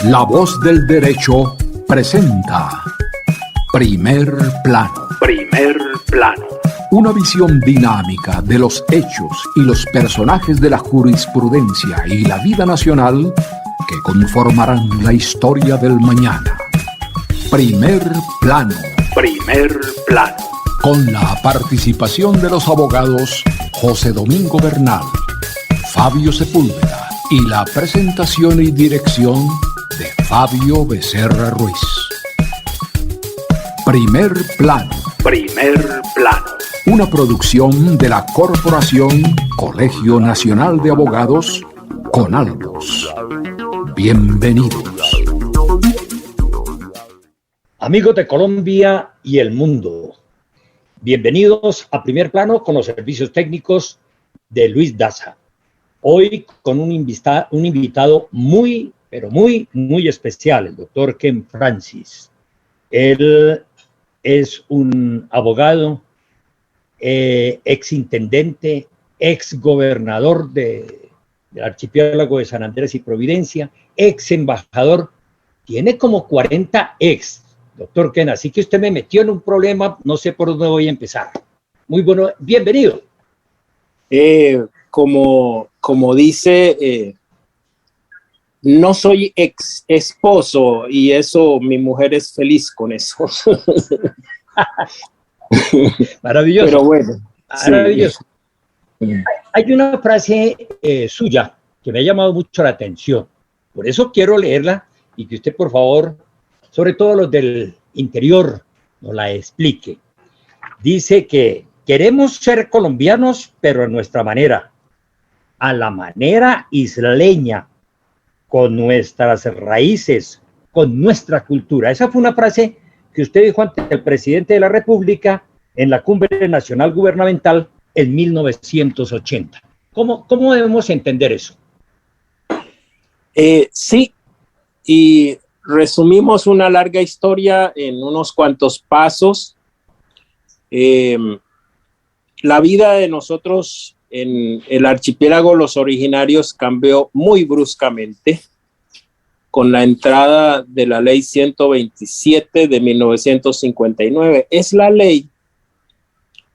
La Voz del Derecho presenta Primer Plano. Primer Plano. Una visión dinámica de los hechos y los personajes de la jurisprudencia y la vida nacional que conformarán la historia del mañana. Primer Plano. Primer Plano. Con la participación de los abogados José Domingo Bernal, Fabio Sepúlveda y la presentación y dirección de Fabio Becerra Ruiz. Primer Plano. Primer Plano. Una producción de la Corporación Colegio Nacional de Abogados, CONALBOS. Bienvenidos. Amigos de Colombia y el mundo, bienvenidos a Primer Plano con los servicios técnicos de Luis Daza. Hoy con un invitado muy especial, el doctor Ken Francis. Él es un abogado, exintendente, exgobernador del archipiélago de San Andrés y Providencia, ex embajador, tiene como 40 ex, doctor Ken, así que usted me metió en un problema, no sé por dónde voy a empezar. Muy bueno, bienvenido. Como dice, no soy ex esposo y eso, mi mujer es feliz con eso. Maravilloso. Pero bueno. Maravilloso. Sí. Hay una frase suya que me ha llamado mucho la atención. Por eso quiero leerla y que usted, por favor, sobre todo los del interior, nos la explique. Dice que queremos ser colombianos, pero a nuestra manera, a la manera isleña, con nuestras raíces, con nuestra cultura. Esa fue una frase que usted dijo ante el presidente de la República en la Cumbre Nacional Gubernamental en 1980. ¿Cómo debemos entender eso? Sí, y resumimos una larga historia en unos cuantos pasos. La vida de nosotros en el archipiélago Los Originarios cambió muy bruscamente con la entrada de la Ley 127 de 1959. Es la ley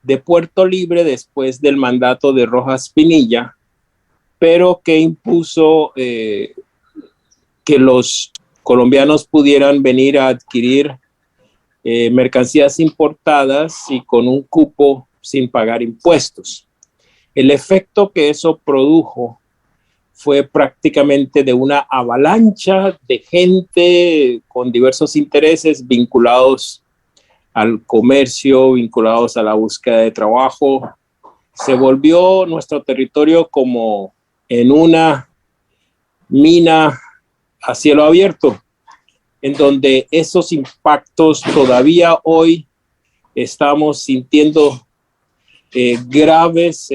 de Puerto Libre después del mandato de Rojas Pinilla, pero que impuso que los colombianos pudieran venir a adquirir mercancías importadas y con un cupo sin pagar impuestos. El efecto que eso produjo fue prácticamente de una avalancha de gente con diversos intereses vinculados al comercio, vinculados a la búsqueda de trabajo. Se volvió nuestro territorio como en una mina a cielo abierto, en donde esos impactos todavía hoy estamos sintiendo graves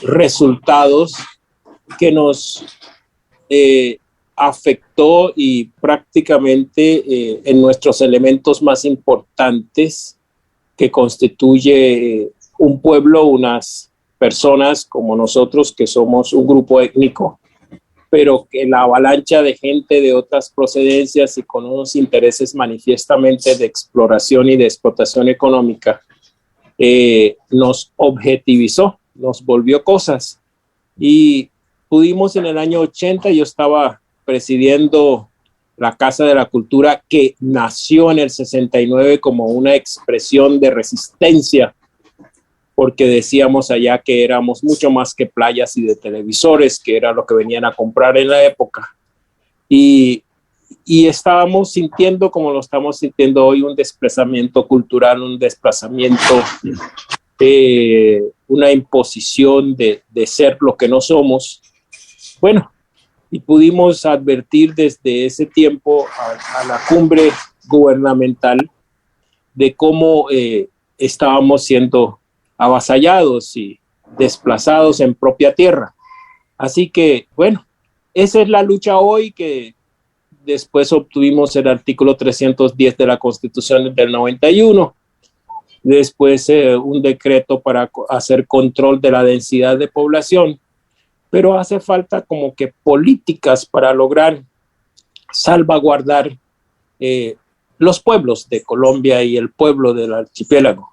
resultados que nos afectó y prácticamente en nuestros elementos más importantes que constituye un pueblo, unas personas como nosotros que somos un grupo étnico, pero que la avalancha de gente de otras procedencias y con unos intereses manifiestamente de exploración y de explotación económica nos objetivizó, nos volvió cosas. Y pudimos en el año 80, yo estaba presidiendo la Casa de la Cultura que nació en el 69 como una expresión de resistencia, porque decíamos allá que éramos mucho más que playas y de televisores, que era lo que venían a comprar en la época. Y estábamos sintiendo, como lo estamos sintiendo hoy, un desplazamiento cultural, un desplazamiento, una imposición de ser lo que no somos. Bueno, y pudimos advertir desde ese tiempo a la cumbre gubernamental de cómo estábamos siendo avasallados y desplazados en propia tierra. Así que, bueno, esa es la lucha hoy, que después obtuvimos el artículo 310 de la Constitución del 91, después un decreto para hacer control de la densidad de población, pero hace falta como que políticas para lograr salvaguardar los pueblos de Colombia y el pueblo del archipiélago,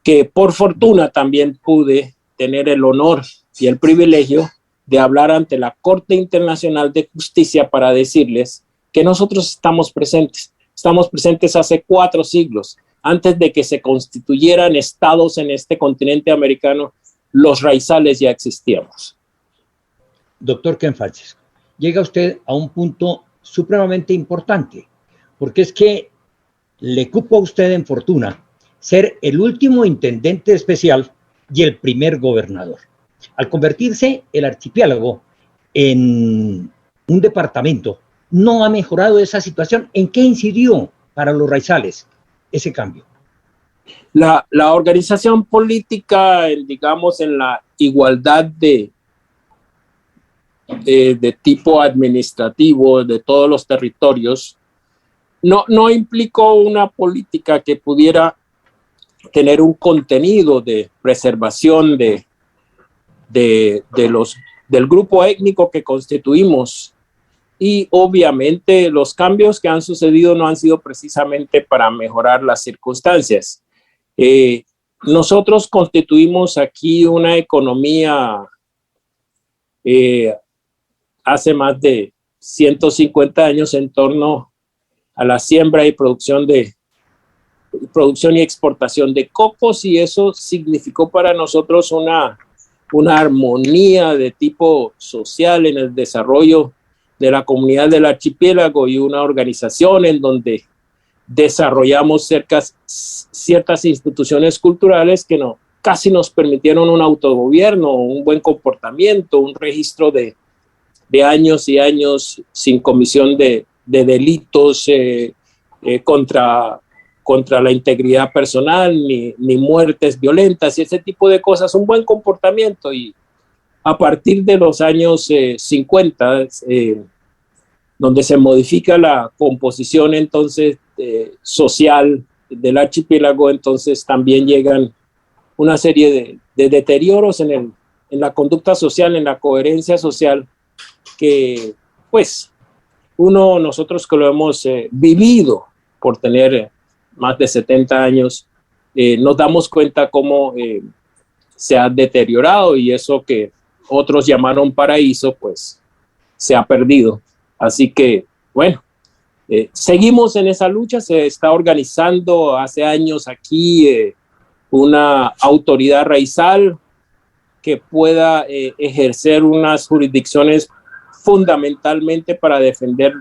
que por fortuna también pude tener el honor y el privilegio de hablar ante la Corte Internacional de Justicia para decirles que nosotros estamos presentes hace 4 siglos, antes de que se constituyeran estados en este continente americano. Los raizales ya existíamos. Doctor Ken Francisco, llega usted a un punto supremamente importante, porque es que le cupo a usted en fortuna ser el último intendente especial y el primer gobernador. Al convertirse el archipiélago en un departamento, ¿no ha mejorado esa situación? ¿En qué incidió para los raizales ese cambio? La organización política, digamos, en la igualdad de tipo administrativo de todos los territorios, no implicó una política que pudiera tener un contenido de preservación del grupo étnico que constituimos. Y obviamente los cambios que han sucedido no han sido precisamente para mejorar las circunstancias. Nosotros constituimos aquí una economía hace más de 150 años en torno a la siembra y producción y exportación de cocos, y eso significó para nosotros una armonía de tipo social en el desarrollo de la comunidad del archipiélago y una organización en donde desarrollamos ciertas instituciones culturales que casi nos permitieron un autogobierno, un buen comportamiento, un registro de años y años sin comisión de delitos contra la integridad personal, ni muertes violentas y ese tipo de cosas, un buen comportamiento. Y a partir de los años 50, donde se modifica la composición entonces social del archipiélago, entonces también llegan una serie de deterioros en la conducta social, en la coherencia social, que pues nosotros que lo hemos vivido por tener más de 70 años, nos damos cuenta cómo se ha deteriorado, y eso que otros llamaron paraíso, pues se ha perdido. Así que, bueno, seguimos en esa lucha. Se está organizando hace años aquí una autoridad raizal que pueda ejercer unas jurisdicciones fundamentalmente para defender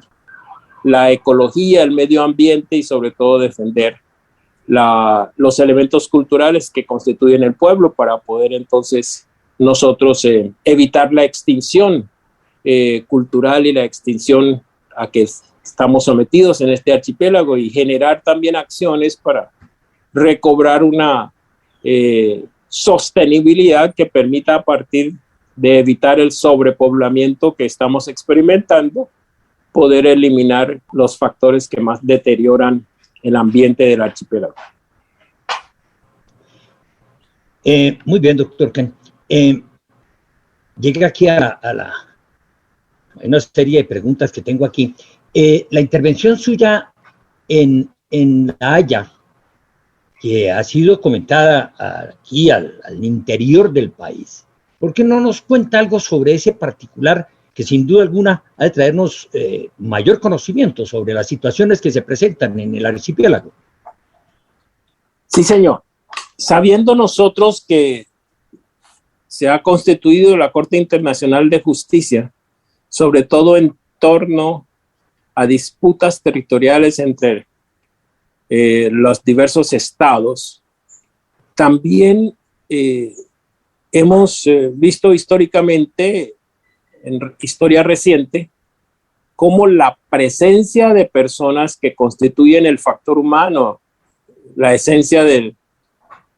la ecología, el medio ambiente y sobre todo defender los elementos culturales que constituyen el pueblo, para poder entonces nosotros evitar la extinción cultural y la extinción a que estamos sometidos en este archipiélago, y generar también acciones para recobrar una sostenibilidad que permita, a partir de evitar el sobrepoblamiento que estamos experimentando, poder eliminar los factores que más deterioran el ambiente del archipiélago. Muy bien, doctor Ken. Llegué aquí a una serie de preguntas que tengo aquí. La intervención suya en La Haya, que ha sido comentada aquí al interior del país, ¿por qué no nos cuenta algo sobre ese particular que sin duda alguna ha de traernos mayor conocimiento sobre las situaciones que se presentan en el archipiélago? Sí, señor. Sabiendo nosotros que se ha constituido la Corte Internacional de Justicia, sobre todo en torno a disputas territoriales entre los diversos estados, también hemos visto históricamente, en historia reciente, cómo la presencia de personas que constituyen el factor humano, la esencia de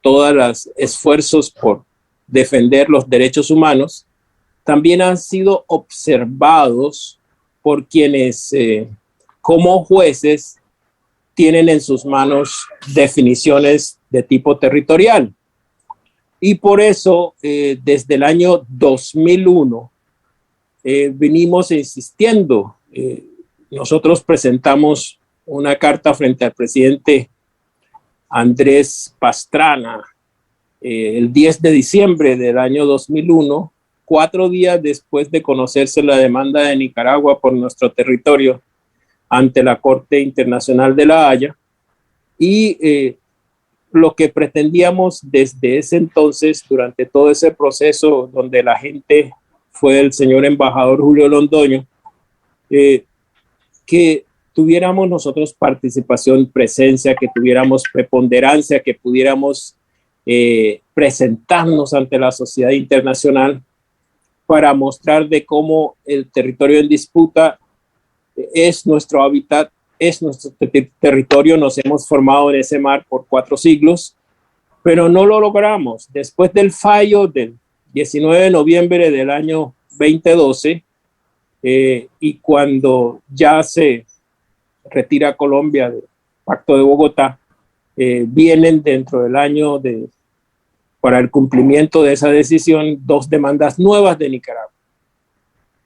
todos los esfuerzos por defender los derechos humanos, también han sido observados por quienes, como jueces, tienen en sus manos definiciones de tipo territorial. Y por eso, desde el año 2001, venimos insistiendo nosotros presentamos una carta frente al presidente Andrés Pastrana el 10 de diciembre del año 2001, 4 días después de conocerse la demanda de Nicaragua por nuestro territorio ante la Corte Internacional de La Haya, y lo que pretendíamos desde ese entonces, durante todo ese proceso donde la gente fue el señor embajador Julio Londoño, que tuviéramos nosotros participación, presencia, que tuviéramos preponderancia, que pudiéramos presentarnos ante la sociedad internacional para mostrar de cómo el territorio en disputa es nuestro hábitat, es nuestro territorio. Nos hemos formado en ese mar por 4 siglos, pero no lo logramos. Después del fallo del 19 de noviembre del año 2012, y cuando ya se retira Colombia del Pacto de Bogotá, vienen dentro del año para el cumplimiento de esa decisión 2 demandas nuevas de Nicaragua.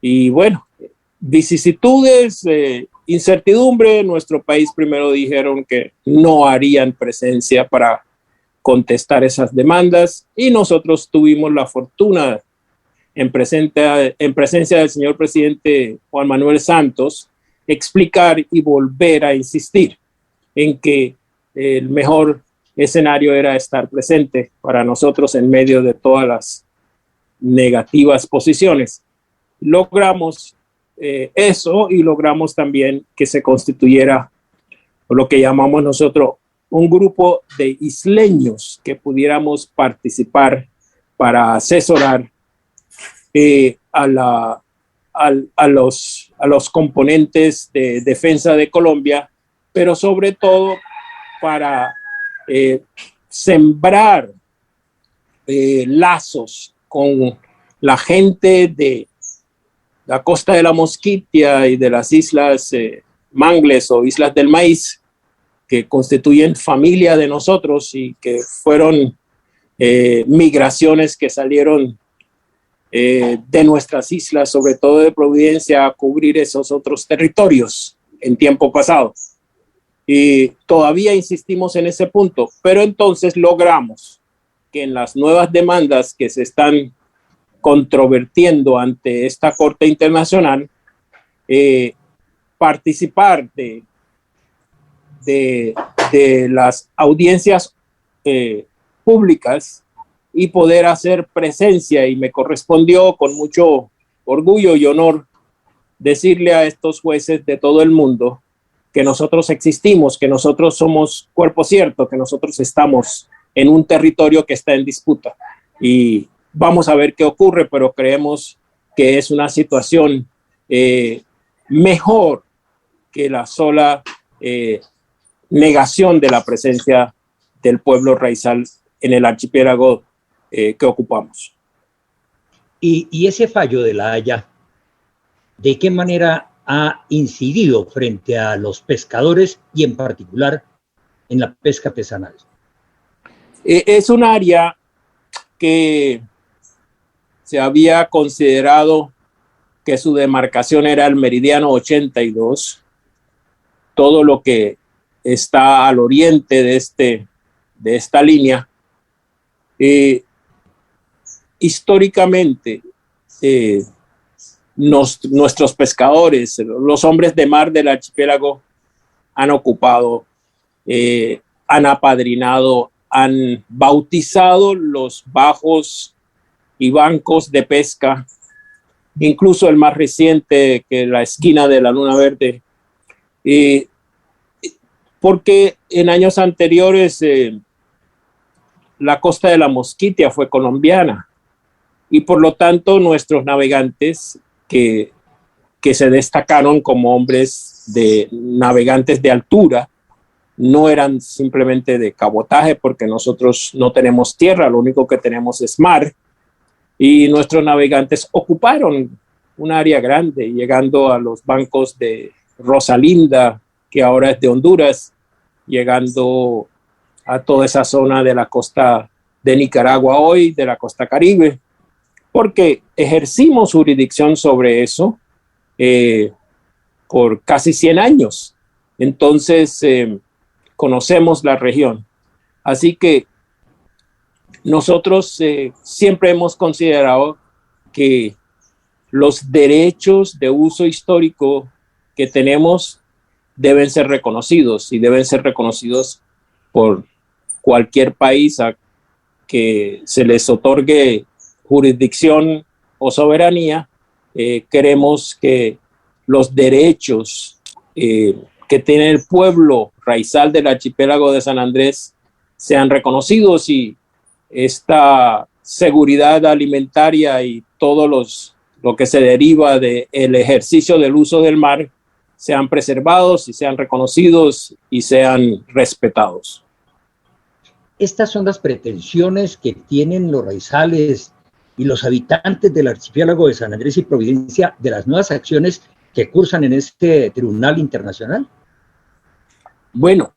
Y bueno, vicisitudes, incertidumbre. En nuestro país primero dijeron que no harían presencia para contestar esas demandas, y nosotros tuvimos la fortuna, en presencia del señor presidente Juan Manuel Santos, explicar y volver a insistir en que el mejor escenario era estar presente para nosotros en medio de todas las negativas posiciones. Logramos eso, y logramos también que se constituyera lo que llamamos nosotros un grupo de isleños que pudiéramos participar para asesorar a los componentes de defensa de Colombia, pero sobre todo para sembrar lazos con la gente de la costa de la Mosquitia y de las islas Mangles o Islas del Maíz, que constituyen familia de nosotros y que fueron migraciones que salieron de nuestras islas, sobre todo de Providencia, a cubrir esos otros territorios en tiempo pasado. Y todavía insistimos en ese punto, pero entonces logramos que en las nuevas demandas que se están controvertiendo ante esta Corte Internacional, participar de las audiencias públicas y poder hacer presencia, y me correspondió con mucho orgullo y honor decirle a estos jueces de todo el mundo que nosotros existimos, que nosotros somos cuerpo cierto, que nosotros estamos en un territorio que está en disputa, y vamos a ver qué ocurre, pero creemos que es una situación mejor que la sola negación de la presencia del pueblo raizal en el archipiélago que ocupamos. Y ese fallo de La Haya, ¿de qué manera ha incidido frente a los pescadores y en particular en la pesca artesanal? Es un área que se había considerado que su demarcación era el meridiano 82, todo lo que está al oriente de esta línea. Históricamente, nuestros pescadores, los hombres de mar del archipiélago, han ocupado, han apadrinado, han bautizado los bajos y bancos de pesca, incluso el más reciente, que la esquina de la Luna Verde, porque en años anteriores la costa de la Mosquitia fue colombiana, y por lo tanto nuestros navegantes que se destacaron como navegantes de altura, no eran simplemente de cabotaje, porque nosotros no tenemos tierra, lo único que tenemos es mar, y nuestros navegantes ocuparon un área grande, llegando a los bancos de Rosalinda, que ahora es de Honduras, llegando a toda esa zona de la costa de Nicaragua hoy, de la costa Caribe, porque ejercimos jurisdicción sobre eso, por casi 100 años. Entonces, conocemos la región. Así que nosotros siempre hemos considerado que los derechos de uso histórico que tenemos deben ser reconocidos y deben ser reconocidos por cualquier país a que se les otorgue jurisdicción o soberanía. Queremos que los derechos que tiene el pueblo raizal del archipiélago de San Andrés sean reconocidos y esta seguridad alimentaria y todo lo que se deriva del ejercicio del uso del mar sean preservados y sean reconocidos y sean respetados. Estas son las pretensiones que tienen los raizales y los habitantes del archipiélago de San Andrés y Providencia de las nuevas acciones que cursan en este tribunal internacional. Bueno,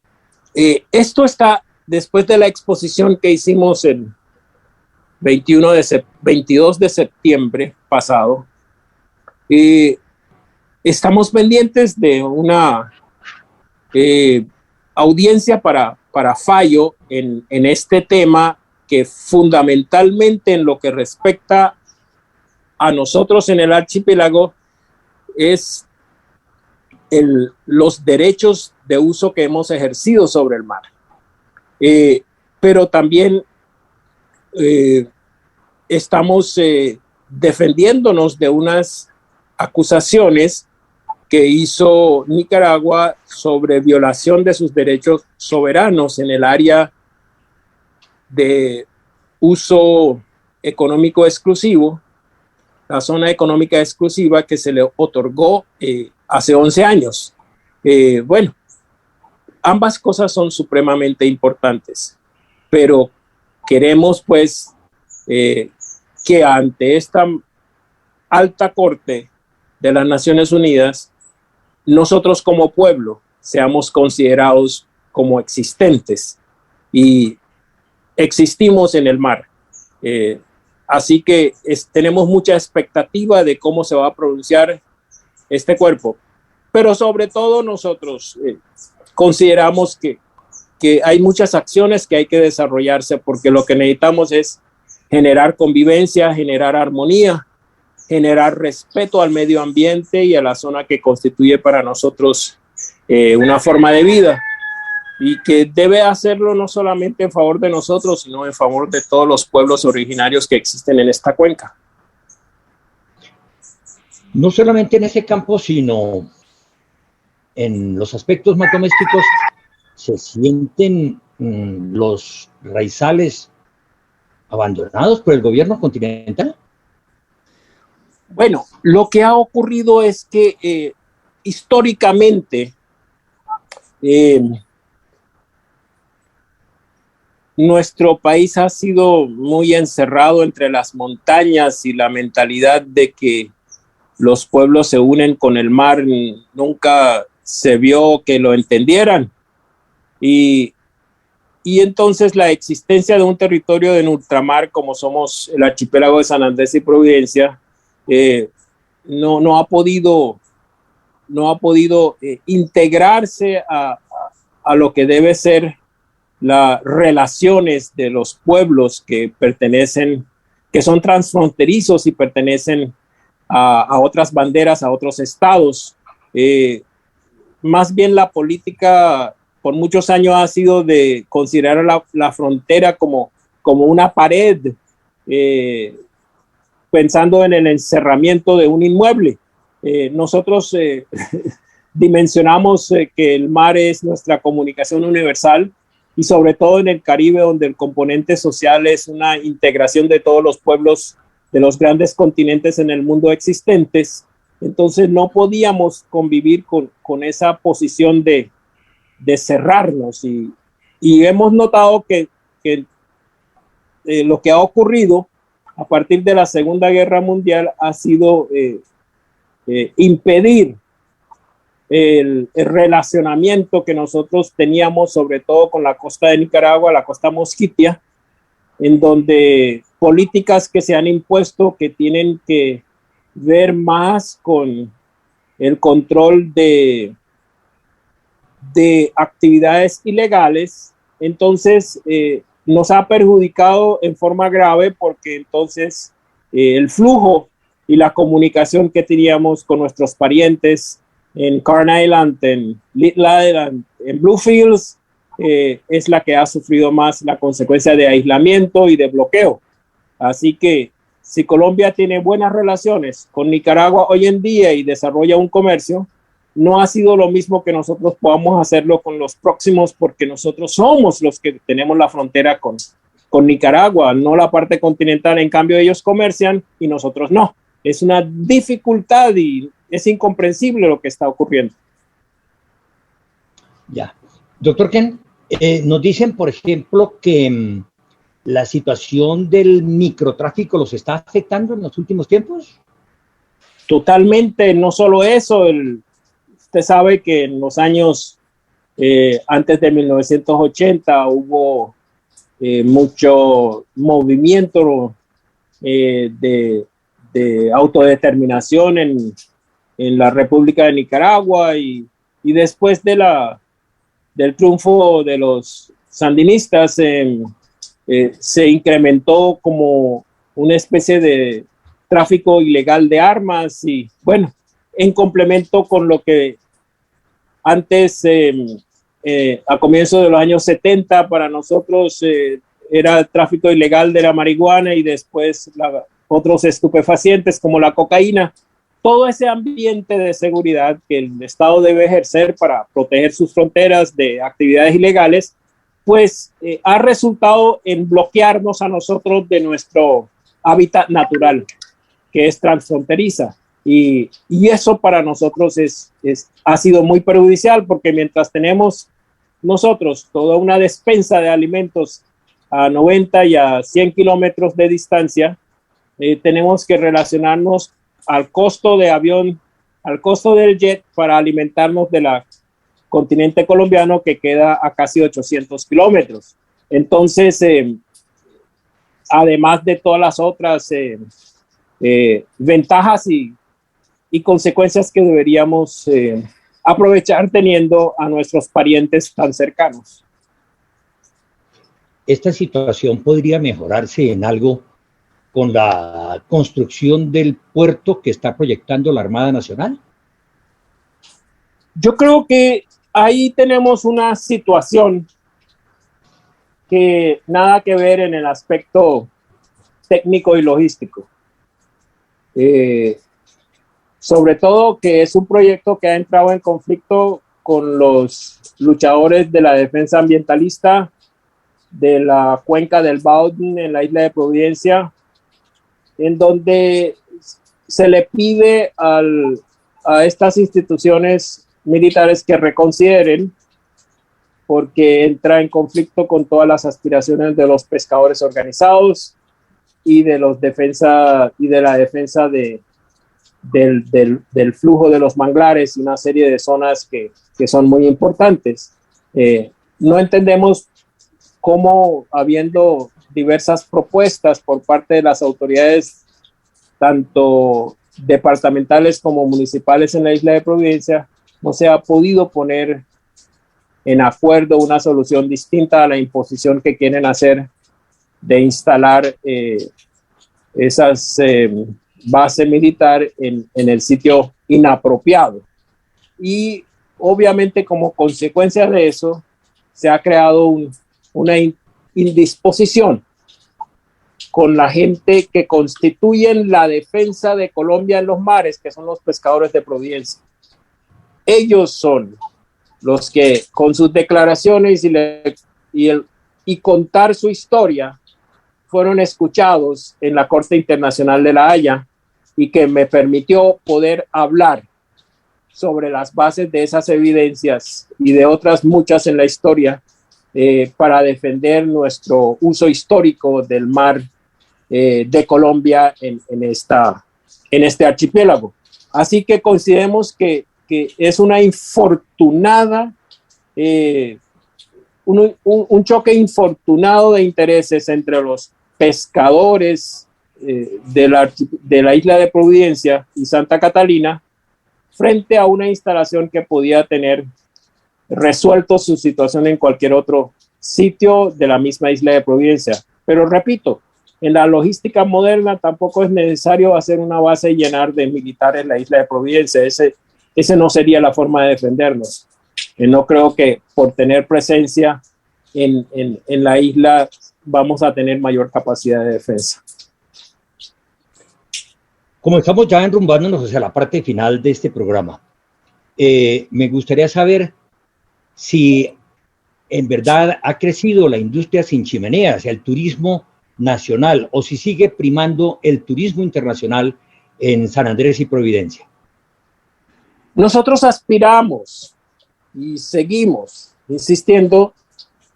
esto está después de la exposición que hicimos el 22 de septiembre pasado. Estamos pendientes de una audiencia para fallo en este tema que fundamentalmente en lo que respecta a nosotros en el archipiélago es los derechos de uso que hemos ejercido sobre el mar. Pero también estamos defendiéndonos de unas acusaciones que hizo Nicaragua sobre violación de sus derechos soberanos en el área de uso económico exclusivo, la zona económica exclusiva que se le otorgó hace 11 años. Bueno, ambas cosas son supremamente importantes, pero queremos pues que ante esta alta corte de las Naciones Unidas, nosotros como pueblo seamos considerados como existentes y existimos en el mar. Así que tenemos mucha expectativa de cómo se va a pronunciar este cuerpo, pero sobre todo nosotros consideramos que hay muchas acciones que hay que desarrollarse porque lo que necesitamos es generar convivencia, generar armonía, generar respeto al medio ambiente y a la zona que constituye para nosotros una forma de vida y que debe hacerlo no solamente en favor de nosotros, sino en favor de todos los pueblos originarios que existen en esta cuenca. No solamente en ese campo, sino en los aspectos más domésticos, se sienten los raizales abandonados por el gobierno continental. Bueno, lo que ha ocurrido es que históricamente nuestro país ha sido muy encerrado entre las montañas y la mentalidad de que los pueblos se unen con el mar. Nunca se vio que lo entendieran. Y entonces la existencia de un territorio en ultramar como somos el archipiélago de San Andrés y Providencia no ha podido integrarse a lo que debe ser las relaciones de los pueblos que son transfronterizos y pertenecen a otras banderas, a otros estados. Más bien la política por muchos años ha sido de considerar la frontera como una pared, pensando en el encerramiento de un inmueble. Nosotros dimensionamos que el mar es nuestra comunicación universal y sobre todo en el Caribe, donde el componente social es una integración de todos los pueblos de los grandes continentes en el mundo existentes. Entonces no podíamos convivir con esa posición de cerrarnos y hemos notado que lo que ha ocurrido a partir de la Segunda Guerra Mundial ha sido impedir el relacionamiento que nosotros teníamos, sobre todo con la costa de Nicaragua, la costa mosquitia, en donde políticas que se han impuesto que tienen que ver más con el control de actividades ilegales, entonces nos ha perjudicado en forma grave porque entonces el flujo y la comunicación que teníamos con nuestros parientes en Carn Island, en Little Island, en Bluefields, es la que ha sufrido más la consecuencia de aislamiento y de bloqueo. Así que si Colombia tiene buenas relaciones con Nicaragua hoy en día y desarrolla un comercio, no ha sido lo mismo que nosotros podamos hacerlo con los próximos, porque nosotros somos los que tenemos la frontera con Nicaragua, no la parte continental. En cambio, ellos comercian y nosotros no. Es una dificultad y es incomprensible lo que está ocurriendo. Ya. Doctor Ken, nos dicen, por ejemplo, que la situación del microtráfico los está afectando en los últimos tiempos. Totalmente, no solo eso, usted sabe que en los años antes de 1980 hubo mucho movimiento de autodeterminación en la República de Nicaragua y después del triunfo de los sandinistas se incrementó como una especie de tráfico ilegal de armas y bueno, en complemento con lo que antes, a comienzos de los años 70, para nosotros era tráfico ilegal de la marihuana y después otros estupefacientes como la cocaína. Todo ese ambiente de seguridad que el Estado debe ejercer para proteger sus fronteras de actividades ilegales, pues ha resultado en bloquearnos a nosotros de nuestro hábitat natural, que es transfronteriza. Y eso para nosotros ha sido muy perjudicial, porque mientras tenemos nosotros toda una despensa de alimentos a 90 y a 100 kilómetros de distancia, tenemos que relacionarnos al costo de avión, al costo del jet para alimentarnos del continente colombiano, que queda a casi 800 kilómetros. Entonces, además de todas las otras ventajas y consecuencias que deberíamos aprovechar teniendo a nuestros parientes tan cercanos. ¿Esta situación podría mejorarse en algo con la construcción del puerto que está proyectando la Armada Nacional? Yo creo que ahí tenemos una situación que nada que ver en el aspecto técnico y logístico. Sobre todo que es un proyecto que ha entrado en conflicto con los luchadores de la defensa ambientalista de la cuenca del Bauden en la isla de Providencia, en donde se le pide a estas instituciones militares que reconsideren, porque entra en conflicto con todas las aspiraciones de los pescadores organizados y de la defensa del flujo de los manglares y una serie de zonas que son muy importantes. No entendemos cómo, habiendo diversas propuestas por parte de las autoridades, tanto departamentales como municipales en la isla de Providencia, no se ha podido poner en acuerdo una solución distinta a la imposición que quieren hacer de instalar esas base militar en el sitio inapropiado. Y obviamente como consecuencia de eso se ha creado una indisposición con la gente que constituyen la defensa de Colombia en los mares, que son los pescadores de Providencia. Ellos son los que con sus declaraciones y contar su historia fueron escuchados en la Corte Internacional de La Haya, y que me permitió poder hablar sobre las bases de esas evidencias y de otras muchas en la historia para defender nuestro uso histórico del mar de Colombia en este archipiélago. Así que consideremos que es una infortunada, un choque infortunado de intereses entre los pescadores de la isla de Providencia y Santa Catalina frente a una instalación que podía tener resuelto su situación en cualquier otro sitio de la misma isla de Providencia. Pero repito, en la logística moderna tampoco es necesario hacer una base y llenar de militares la isla de Providencia. Ese no sería la forma de defendernos. No creo que por tener presencia en la isla vamos a tener mayor capacidad de defensa. Como estamos ya enrumbándonos hacia la parte final de este programa, me gustaría saber si en verdad ha crecido la industria sin chimeneas, el turismo nacional, o si sigue primando el turismo internacional en San Andrés y Providencia. Nosotros aspiramos y seguimos insistiendo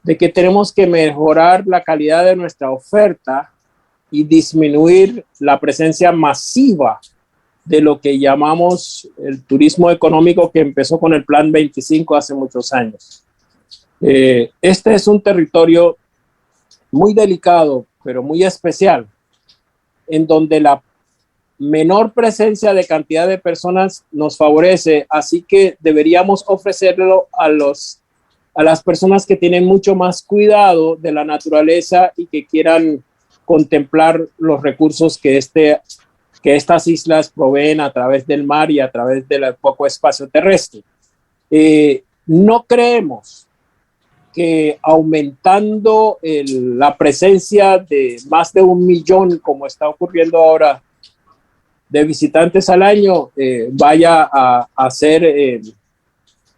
de que tenemos que mejorar la calidad de nuestra oferta y disminuir la presencia masiva de lo que llamamos el turismo económico, que empezó con el Plan 25 hace muchos años. Este es un territorio muy delicado, pero muy especial, en donde la menor presencia de cantidad de personas nos favorece, así que deberíamos ofrecerlo a las personas que tienen mucho más cuidado de la naturaleza y que quieran contemplar los recursos que estas islas proveen a través del mar y a través del poco espacio terrestre. No creemos que aumentando la presencia de más de 1 millón, como está ocurriendo ahora, de visitantes al año, vaya a hacer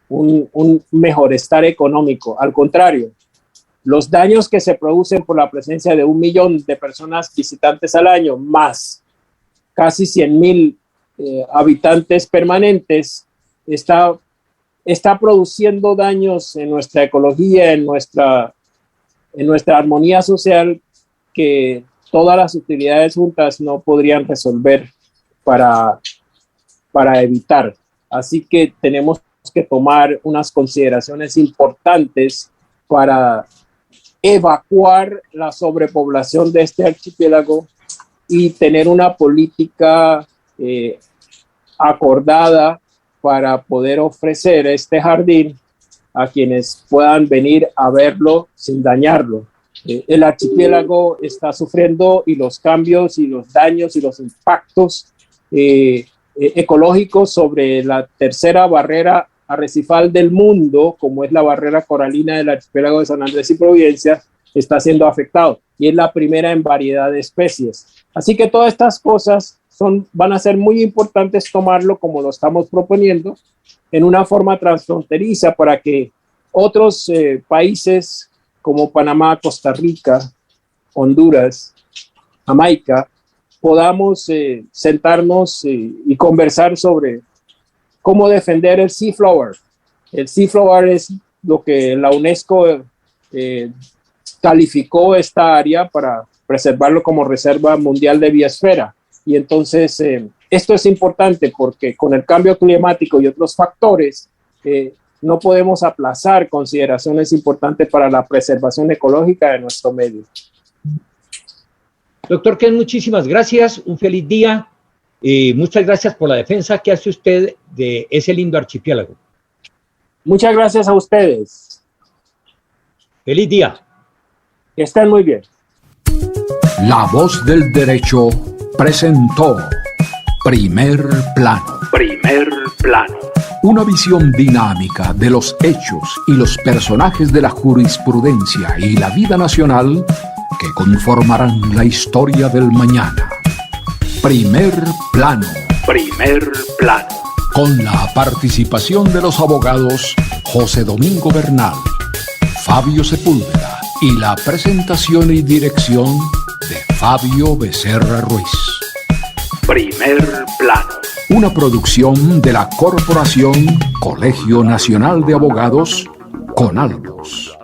un mejorestar económico. Al contrario, los daños que se producen por la presencia de 1 millón de personas visitantes al año, más casi 100,000 habitantes permanentes, está produciendo daños en nuestra ecología, en nuestra armonía social, que todas las utilidades juntas no podrían resolver para evitar. Así que tenemos que tomar unas consideraciones importantes para evacuar la sobrepoblación de este archipiélago y tener una política acordada para poder ofrecer este jardín a quienes puedan venir a verlo sin dañarlo. El archipiélago está sufriendo, y los cambios y los daños y los impactos ecológicos sobre la tercera barrera arrecifal del mundo, como es la barrera coralina del archipiélago de San Andrés y Providencia, está siendo afectado, y es la primera en variedad de especies. Así que todas estas cosas van a ser muy importantes tomarlo, como lo estamos proponiendo, en una forma transfronteriza, para que otros países como Panamá, Costa Rica, Honduras, Jamaica, podamos sentarnos y conversar sobre cómo defender el seaflower. El seaflower es lo que la UNESCO calificó esta área para preservarlo como Reserva Mundial de Biosfera. Y entonces esto es importante porque con el cambio climático y otros factores no podemos aplazar consideraciones importantes para la preservación ecológica de nuestro medio. Doctor Ken, muchísimas gracias, un feliz día y muchas gracias por la defensa que hace usted de ese lindo archipiélago. Muchas gracias a ustedes. Feliz día. Que estén muy bien. La Voz del Derecho presentó Primer Plano. Primer Plano. Una visión dinámica de los hechos y los personajes de la jurisprudencia y la vida nacional que conformarán la historia del mañana. Primer Plano. Primer Plano. Con la participación de los abogados José Domingo Bernal, Fabio Sepúlveda y la presentación y dirección de Fabio Becerra Ruiz. Primer Plano. Una producción de la Corporación Colegio Nacional de Abogados, CONALBOS.